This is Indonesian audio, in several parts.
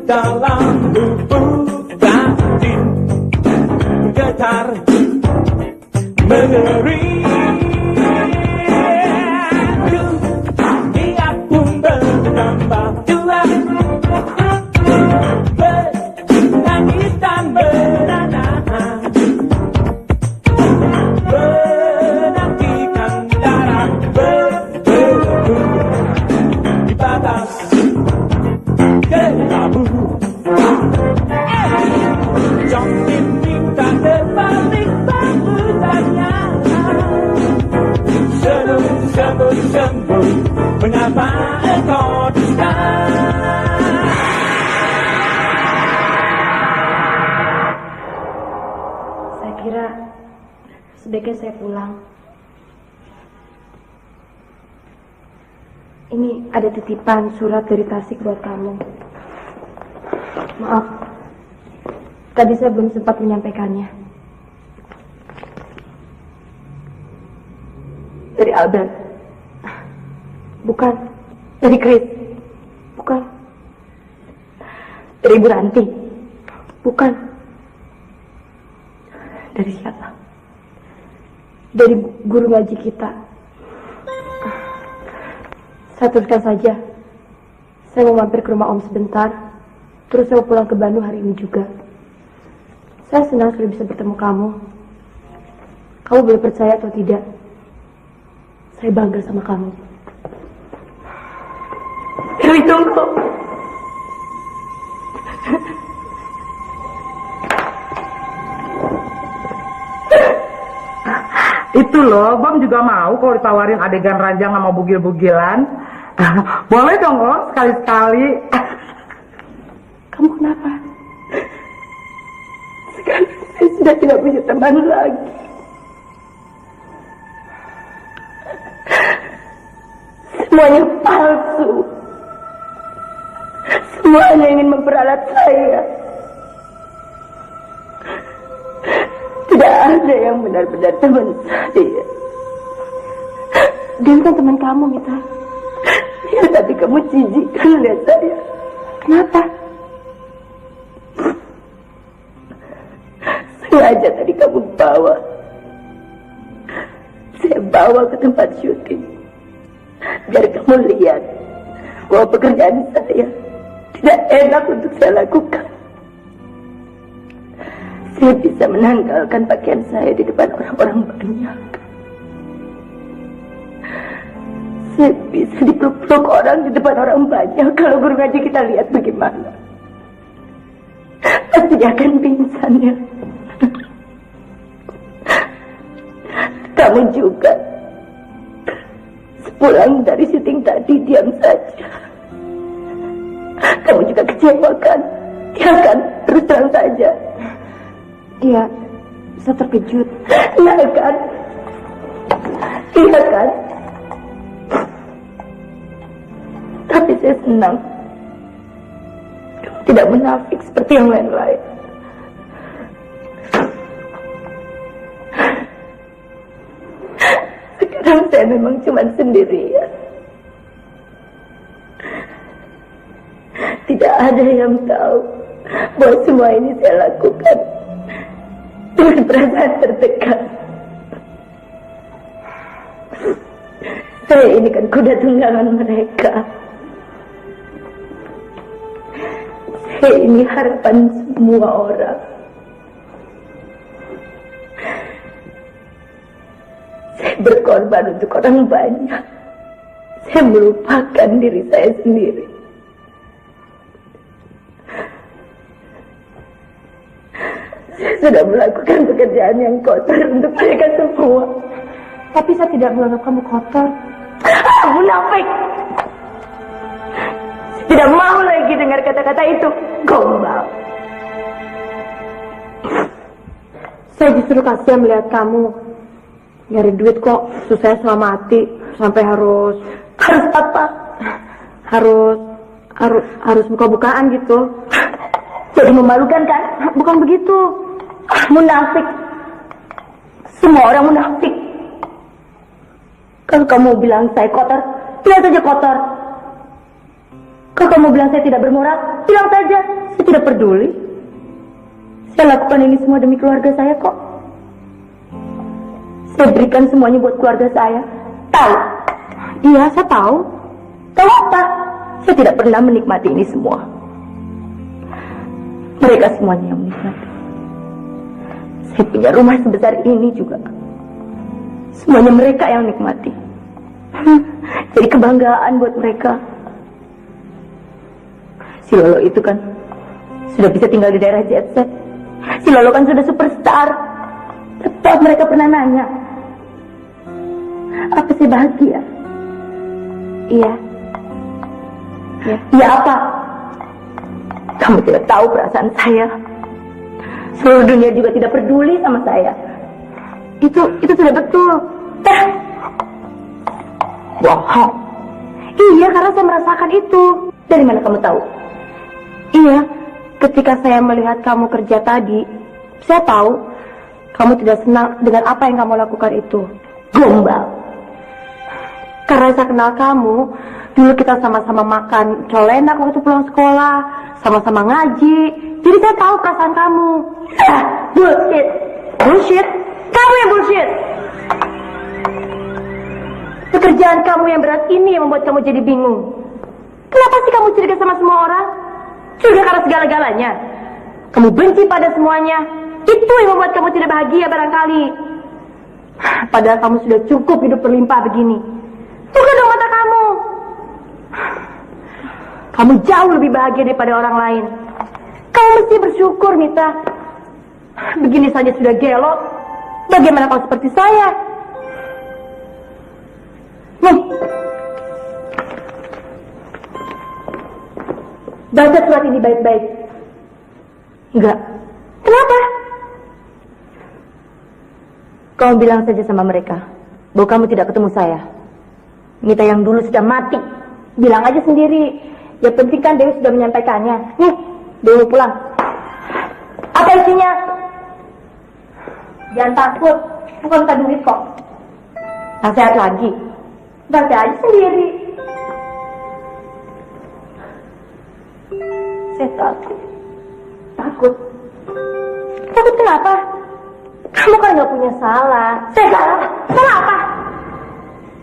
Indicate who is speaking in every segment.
Speaker 1: dalam tubuh batin bergetar mengeri. Niat pun bertambah gelap, menangis dan menahan, menantikan darah berdebu di batas kelabu. Jokin minta terbalik sambutannya. Sembun, mengapa engkau dusta?
Speaker 2: Saya kira sebaiknya saya pulang. Ini ada titipan surat dari Tasik buat kamu. Maaf, tadi saya belum sempat menyampaikannya. Dari Albert. Bukan. Dari Chris. Bukan. Dari Ibu Ranti. Bukan. Dari siapa? Dari guru ngaji kita. Saya teruskan saja. Saya mau mampir ke rumah Om sebentar. Terus saya mau pulang ke Bandung hari ini juga. Saya senang sudah bisa bertemu kamu. Kamu boleh percaya atau tidak, saya bangga sama kamu. Dewi, tunggu.
Speaker 3: Itu loh, Bang juga mau kalau ditawarin adegan ranjang sama bugil-bugilan. Boleh dong, Om, sekali-sekali.
Speaker 2: Kamu kenapa? Sekarang saya sudah tidak punya teman lagi. Semuanya palsu. Semuanya ingin memperalat saya. Tidak ada yang benar-benar teman saya. Dia kan teman kamu, Mita. Ya, tapi kamu jijik kan lihat saya. Kenapa? Sengaja tadi kamu bawa. Saya bawa ke tempat syuting. Biar kamu lihat bahwa pekerjaan saya tidak enak untuk saya lakukan. Saya bisa menanggalkan pakaian saya di depan orang-orang banyak. Saya bisa dipeluk-peluk orang di depan orang banyak. Kalau guru ngaji kita lihat bagaimana, pasti dia akan pingsan ya. Kamu juga sepulang dari syuting tadi diam saja. Kamu juga kecewa kan? Ya kan? Terus terang saja. Iya, saya terkejut. Iya kan? Iya kan? Tapi saya senang tidak munafik seperti yang lain-lain. Sekarang saya memang cuma sendirian. Tidak ada yang tahu bahwa semua ini saya lakukan dengan perasaan tertekan. Saya ini kan kuda tunggangan mereka. Saya ini harapan semua orang. Saya berkorban untuk orang banyak. Saya melupakan diri saya sendiri. Saya sudah melakukan pekerjaan yang kotor untuk mereka semua. Tapi saya tidak menganggap kamu kotor. Munafik! Saya tidak mau lagi dengar kata-kata itu. Gombal. Saya justru kasihan melihat kamu nyari duit kok susah selama mati sampai harus apa? Harus buka-bukaan gitu. Jadi memalukan kan? Bukan begitu. Munafik. Semua orang munafik. Kalau kamu bilang saya kotor, lihat saja kotor. Atau kamu bilang saya tidak bermoral? Bilang saja, saya tidak peduli. Saya lakukan ini semua demi keluarga saya kok. Saya berikan semuanya buat keluarga saya. Tahu? Iya, saya tahu. Tahu apa? Saya tidak pernah menikmati ini semua. Mereka semuanya yang menikmati. Saya punya rumah sebesar ini juga. Semuanya mereka yang nikmati. Jadi kebanggaan buat mereka. Si Lolo itu kan sudah bisa tinggal di daerah jet set. Si Lolo kan sudah superstar. Tetap mereka pernah nanya, apa sih bahagia? Iya. Ya. Iya apa? Kamu tidak tahu perasaan saya. Seluruh dunia juga tidak peduli sama saya. Itu sudah betul. Bohong. Iya, karena saya merasakan itu. Dari mana kamu tahu? Iya, ketika saya melihat kamu kerja tadi, saya tahu kamu tidak senang dengan apa yang kamu lakukan itu. Gombal. Karena saya kenal kamu, dulu kita sama-sama makan colenak waktu pulang sekolah, sama-sama ngaji. Jadi saya tahu perasaan kamu. Bullshit. Bullshit? Kamu yang bullshit. Pekerjaan kamu yang berat ini yang membuat kamu jadi bingung. Kenapa sih kamu curiga sama semua orang? Curiga karena segala-galanya. Kamu benci pada semuanya. Itu yang membuat kamu tidak bahagia barangkali. Padahal kamu sudah cukup hidup berlimpah begini. Buka dong mata kamu. Kamu jauh lebih bahagia daripada orang lain. Kamu mesti bersyukur, Mita. Begini saja sudah gelo. Bagaimana kalau seperti saya? Nih. Baca surat ini baik-baik. Enggak. Kenapa? Kamu bilang saja sama mereka bahwa kamu tidak ketemu saya. Mita yang dulu sudah mati. Bilang aja sendiri. Yang penting kan Dewi sudah menyampaikannya. Nih, Dewi pulang. Apa isinya? Jangan takut. Bukan minta duit kok. Nasihat lagi. Baca aja sendiri. Saya takut. Takut? Takut kenapa? Kamu kan gak punya salah. Saya salah? Salah apa?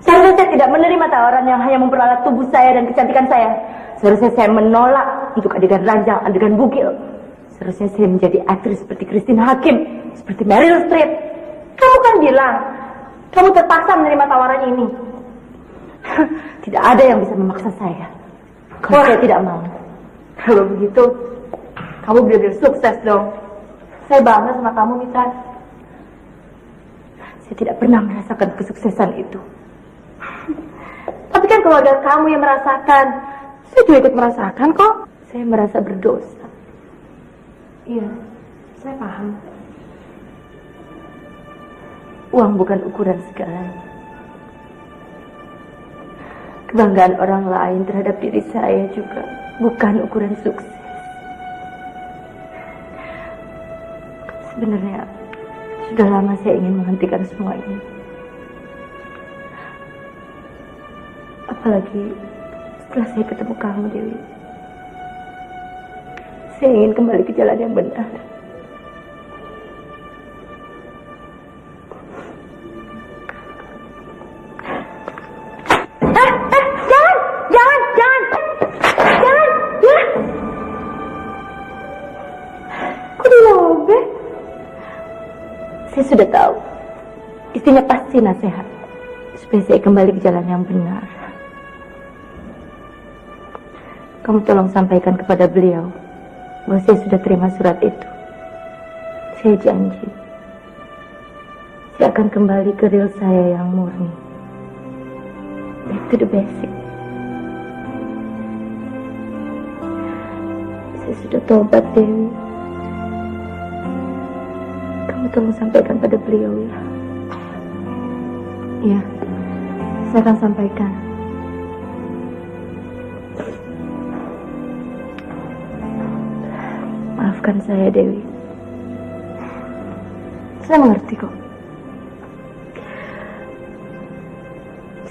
Speaker 2: Seharusnya saya tidak menerima tawaran yang hanya memperalat tubuh saya dan kecantikan saya. Seharusnya saya menolak untuk adegan ranjang, adegan bugil. Seharusnya saya menjadi aktris seperti Christine Hakim, seperti Meryl Streep. Kamu kan bilang, kamu terpaksa menerima tawaran ini. Tidak ada yang bisa memaksa saya. Kalau saya tidak mau. Kalau begitu, kamu benar-benar sukses dong. Saya bangga sama kamu, Mita. Saya tidak pernah merasakan kesuksesan itu. Tapi kan keluarga kamu yang merasakan. Saya juga ikut merasakan kok. Saya merasa berdosa. Iya, saya paham. Uang bukan ukuran segalanya. Kebanggaan orang lain terhadap diri saya juga bukan ukuran sukses. Sebenarnya sudah lama saya ingin menghentikan semua ini. Apalagi setelah saya ketemu kamu, Dewi. Saya ingin kembali ke jalan yang benar. Saya sudah tahu. Isinya pasti nasihat supaya saya kembali ke jalan yang benar. Kamu tolong sampaikan kepada beliau bahwa saya sudah terima surat itu. Saya janji saya akan kembali ke real saya yang murni. Back to the basic. Saya sudah tobat, Dewi. Kamu tolong sampaikan pada beliau ya. Iya, saya akan sampaikan. Maafkan saya, Dewi. Saya mengerti kok.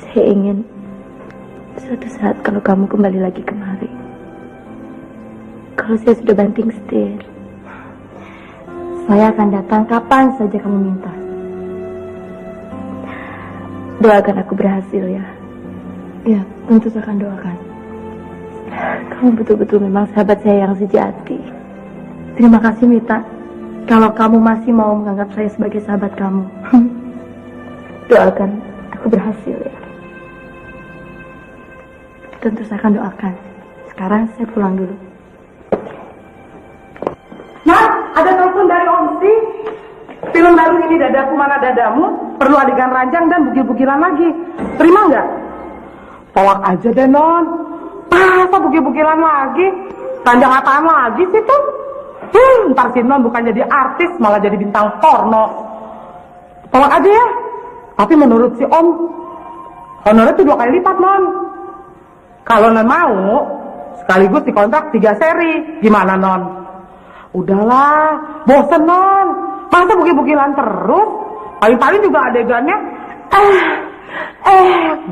Speaker 2: Saya ingin suatu saat kalau kamu kembali lagi kemari, kalau saya sudah banting setir. Saya akan datang kapan saja kamu minta. Doakan aku berhasil ya. Ya, tentu saya akan doakan. Kamu betul-betul memang sahabat saya yang sejati. Terima kasih Mita. Kalau kamu masih mau menganggap saya sebagai sahabat kamu. Doakan aku berhasil ya. Tentu saya akan doakan. Sekarang saya pulang dulu.
Speaker 3: Nah, ada telepon dari Omsi. Film baru ini Dadaku Mana Dadamu perlu adegan ranjang dan bugil-bugilan lagi. Terima nggak? Tolak aja deh non. Masa bugil-bugilan lagi? Ranjang apaan lagi sih tuh? Ntar si non bukan jadi artis malah jadi bintang porno. Tolak aja ya. Tapi menurut si Om, honornya tuh 2 kali lipat non. Kalau non mau, sekaligus dikontrak 3 seri. Gimana non? Udahlah, bosen non. Masa bugil-bugilan terus? Paling-paling juga adegannya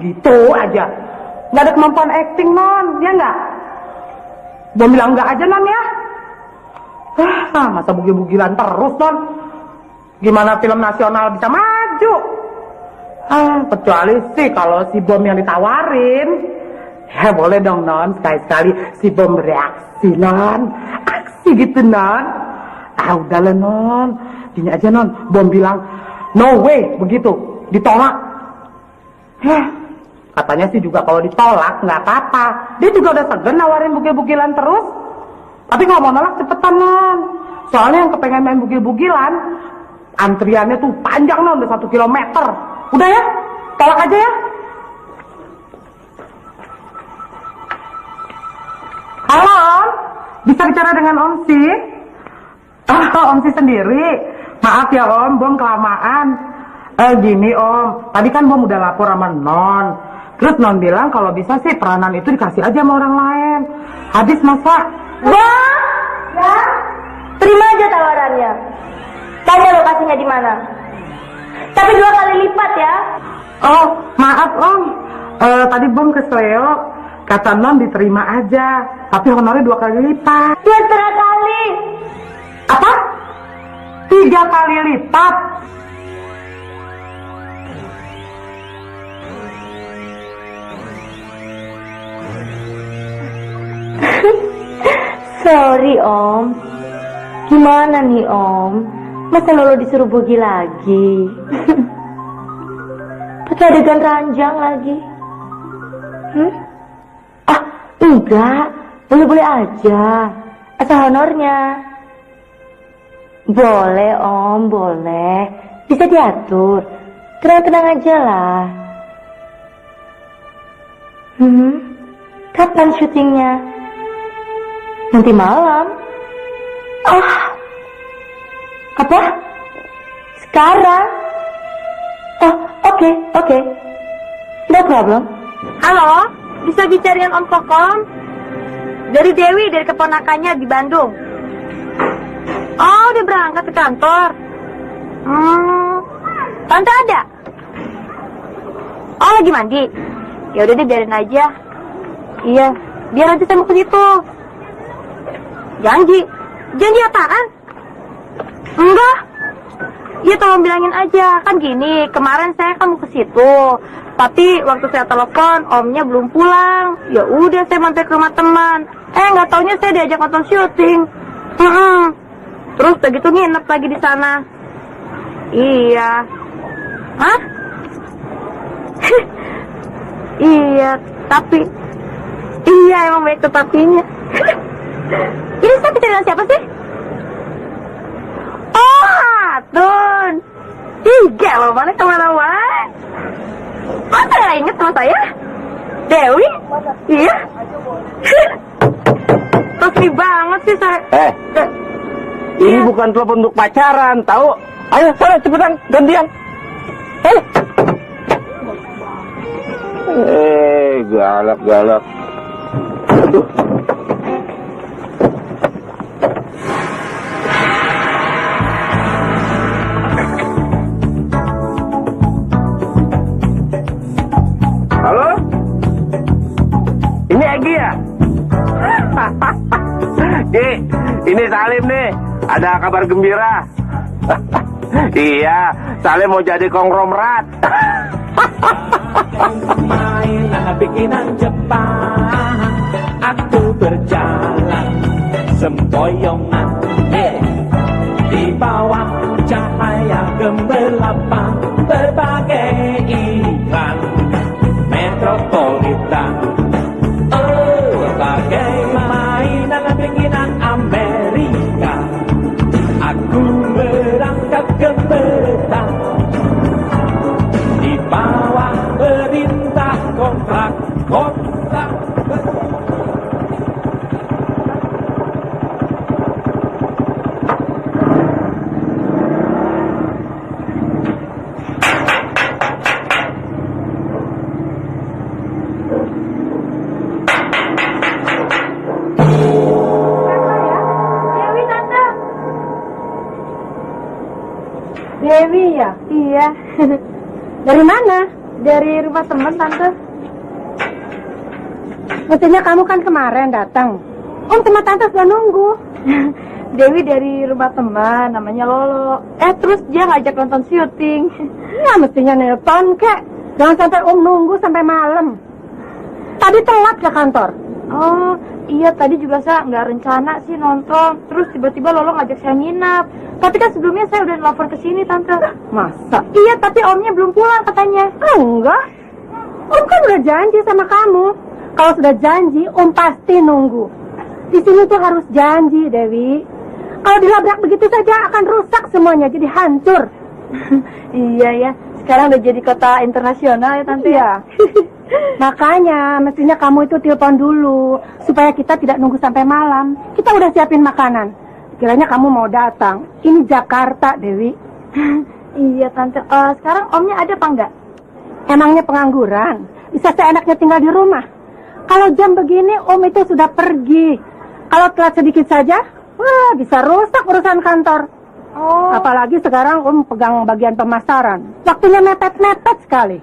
Speaker 3: gitu aja. Nggak ada kemampuan acting non, ya nggak? Belum bilang nggak aja non ya. Masa bugil-bugilan terus non? Gimana film nasional bisa maju? Kecuali sih kalau si Bom yang ditawarin. Ya boleh dong non, sekali-sekali si Bom bereaksi non. Aksi gitu non. Udahlah non. Gini aja non, Bom bilang no way begitu, ditolak. Katanya sih juga kalau ditolak nggak apa-apa. Dia juga udah segan nawarin bugil-bugilan terus. Tapi kalau mau nolak cepetan non. Soalnya yang kepengen main bugil-bugilan antriannya tuh panjang non, udah 1 kilometer. Udah ya, tolak aja ya. Halo, bisa bicara dengan Omsi? Omsi sendiri. Maaf ya Om, Bom kelamaan. Gini Om, tadi kan Bom udah lapor sama Non. Terus Non bilang kalau bisa sih peranan itu dikasih aja sama orang lain. Habis masa?
Speaker 2: Bom! Ya? Terima aja tawarannya. Tanya lokasinya di mana. Tapi 2 kali lipat ya.
Speaker 3: Oh, maaf Om. Tadi Bom ke Sleo, kata Non diterima aja. Tapi honornya 2 kali lipat.
Speaker 2: 2,5 kali.
Speaker 3: Apa? 3 kali lipat.
Speaker 2: Sorry Om. Gimana nih Om? Masa Lolo disuruh bugi lagi? Pakai adegan ranjang lagi. Enggak. Boleh-boleh aja. Asal honornya. Boleh Om, boleh. Bisa diatur. Tenang-tenang aja lah. Kapan syutingnya? Nanti malam. Apa? Sekarang? Oke. No problem. Halo, bisa bicara dengan Om Kokom? Dari Dewi, dari keponakannya di Bandung. Oh, udah berangkat ke kantor. Tante ada? Oh, lagi mandi. Ya udah deh, biarin aja. Iya, biar nanti saya mau ke situ. Janji apaan? Enggak. Ya tolong bilangin aja. Kan gini, kemarin saya kan mau ke situ. Tapi waktu saya telepon, omnya belum pulang. Ya udah saya mampir ke rumah teman. Nggak taunya saya diajak nonton syuting. Terus begitu nginep lagi di sana. Iya. Hah? Iya, tapi iya emang baik tetapinya. Ini saya bicara dengan siapa sih? Oh, Hatun. Tiga loh, mana kemana-mana. Masa gak inget sama saya? Dewi? Iya. Resmi banget sih saya.
Speaker 4: Ini bukan telepon untuk pacaran, tahu? Ayo, sana cepetan, gantian. Galak. Aduh. Halo? Ini Egi ya? Ki, ini Salim nih. Ada kabar gembira. Iya, Salim mau jadi konglomerat.
Speaker 1: Mainan bikinan Jepang, aku berjalan sempoyongan, di bawah cahaya gembelapan berbagai iklan metropolitan. Oh, berbagai mainan bikinan Amerika, aku berangkat ke petang, di bawah perintah kontrak.
Speaker 2: Dewi, Tante. Dewi ya? Iya. Dari mana? Dari rumah teman, Tante. Mestinya kamu kan kemarin datang. Om sama Tante sudah nunggu. Dewi dari rumah teman, namanya Lolo. Terus dia ngajak nonton syuting. Ya mestinya nelpon, kek. Jangan sampai Om nunggu sampai malam. Tadi telat ke kantor. Oh, iya tadi juga saya nggak rencana sih nonton. Terus tiba-tiba Lolo ngajak saya nginap. Tapi kan sebelumnya saya udah nelfon ke sini, Tante. Masa? Iya, tapi Omnya belum pulang katanya. Enggak. Om kan udah janji sama kamu. Kalau sudah janji, Om pasti nunggu. Di sini tuh harus janji, Dewi. Kalau dilabrak begitu saja akan rusak semuanya, jadi hancur. Iya ya, sekarang udah jadi kota internasional ya, Tante. Iya. Makanya mestinya kamu itu telepon dulu supaya kita tidak nunggu sampai malam. Kita udah siapin makanan. Kiranya kamu mau datang. Ini Jakarta, Dewi. Iya, Tante. Sekarang Omnya ada apa enggak? Emangnya pengangguran? Bisa seenaknya tinggal di rumah. Kalau jam begini Om itu sudah pergi. Kalau telat sedikit saja, wah bisa rusak urusan kantor. Oh. Apalagi sekarang Om pegang bagian pemasaran. Waktunya mepet-mepet sekali.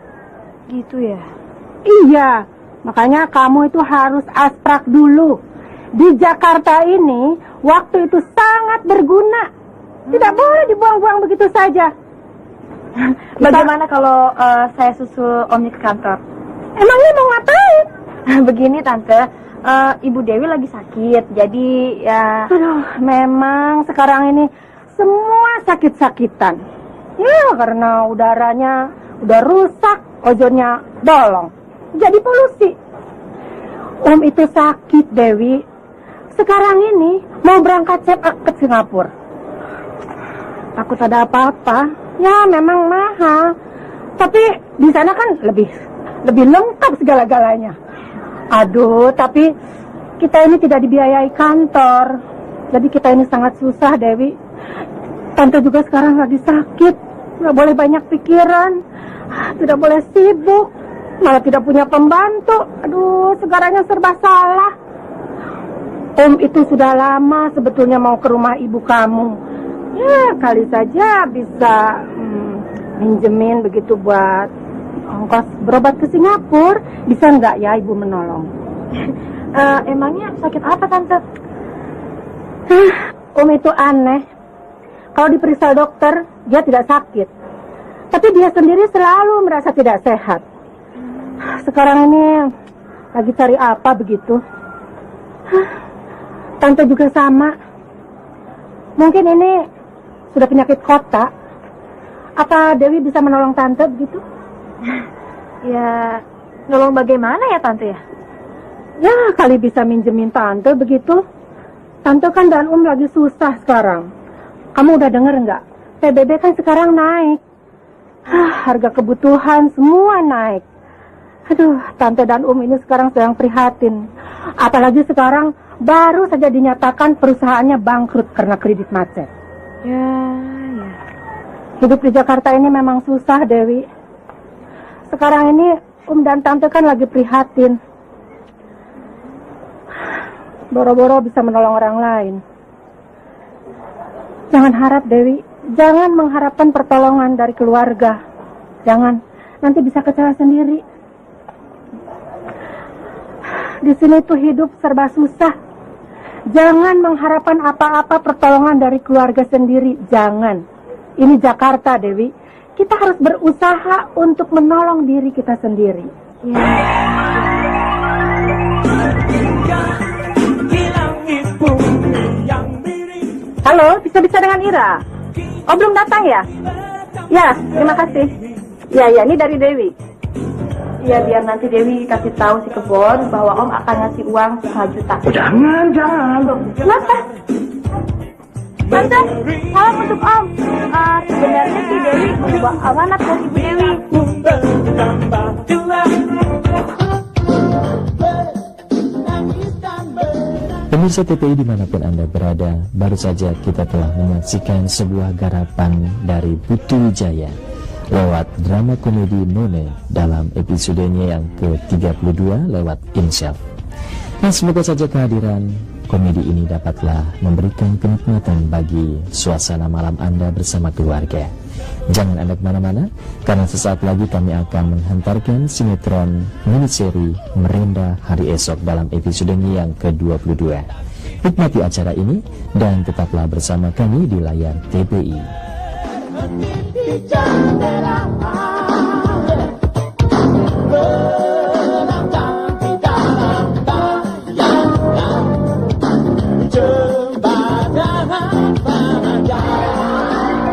Speaker 2: Gitu ya? Iya. Makanya kamu itu harus asprak dulu. Di Jakarta ini, waktu itu sangat berguna. Tidak boleh dibuang-buang begitu saja. Bagaimana kalau saya susul Omnya ke kantor? Emangnya mau ngapain? Begini, Tante. Ibu Dewi lagi sakit, jadi ya... Aduh, memang sekarang ini semua sakit-sakitan. Ya, karena udaranya udah rusak, ozonnya bolong. Jadi polusi. Om itu sakit, Dewi. Sekarang ini mau berangkat check up ke Singapura. Takut ada apa-apa. Ya memang mahal. Tapi di sana kan lebih lengkap segala-galanya. Aduh, tapi kita ini tidak dibiayai kantor. Jadi kita ini sangat susah, Dewi. Tante juga sekarang lagi sakit. Nggak boleh banyak pikiran. Tidak boleh sibuk. Malah tidak punya pembantu. Aduh, segaranya serba salah. Om itu sudah lama sebetulnya mau ke rumah ibu kamu. Ya, kali saja bisa minjemin begitu buat ongkos berobat ke Singapura. Bisa nggak ya ibu menolong? Emangnya sakit apa, Tante? Om itu aneh. Kalau diperiksa dokter, dia tidak sakit. Tapi dia sendiri selalu merasa tidak sehat. Sekarang ini lagi cari apa begitu? Tante juga sama. Mungkin ini sudah penyakit kota. Apa Dewi bisa menolong Tante begitu? Ya, nolong bagaimana ya, Tante ya? Ya, kali bisa minjemin Tante begitu. Tante kan dan lagi susah sekarang. Kamu udah denger nggak? PBB kan sekarang naik. Harga kebutuhan semua naik. Aduh, Tante dan ini sekarang sedang prihatin. Apalagi sekarang baru saja dinyatakan perusahaannya bangkrut karena kredit macet. Ya. Hidup di Jakarta ini memang susah, Dewi. Sekarang ini dan Tante kan lagi prihatin. Boro-boro bisa menolong orang lain. Jangan harap, Dewi. Jangan mengharapkan pertolongan dari keluarga. Jangan. Nanti bisa kecewa sendiri. Di sini tuh hidup serba susah.
Speaker 3: Jangan mengharapkan apa-apa pertolongan dari keluarga sendiri. Jangan. Ini Jakarta, Dewi. Kita harus berusaha untuk menolong diri kita sendiri. Halo, bisa-bisa dengan Ira? Oh, belum datang ya? Ya, terima kasih. Ya, ini dari Dewi.
Speaker 2: Ya, biar nanti Dewi kasih tahu si Kebon bahwa Om akan ngasih uang 1 juta.
Speaker 3: Jangan.
Speaker 2: Kenapa? Tante, salam untuk Om. Sebenarnya si Dewi membawa amanat buat Ibu Dewi.
Speaker 5: Pemirsa TPI dimanapun Anda berada, baru saja kita telah menyaksikan sebuah garapan dari Putu Wijaya lewat drama komedi None dalam episodenya yang ke-32 lewat Insyaf. Nah, semoga saja kehadiran komedi ini dapatlah memberikan kenikmatan bagi suasana malam Anda bersama keluarga. Jangan Anda kemana-mana, karena sesaat lagi kami akan menghantarkan sinetron miniseri Merendah Hari Esok dalam episodenya yang ke-22. Nikmati acara ini dan tetaplah bersama kami di layar TPI.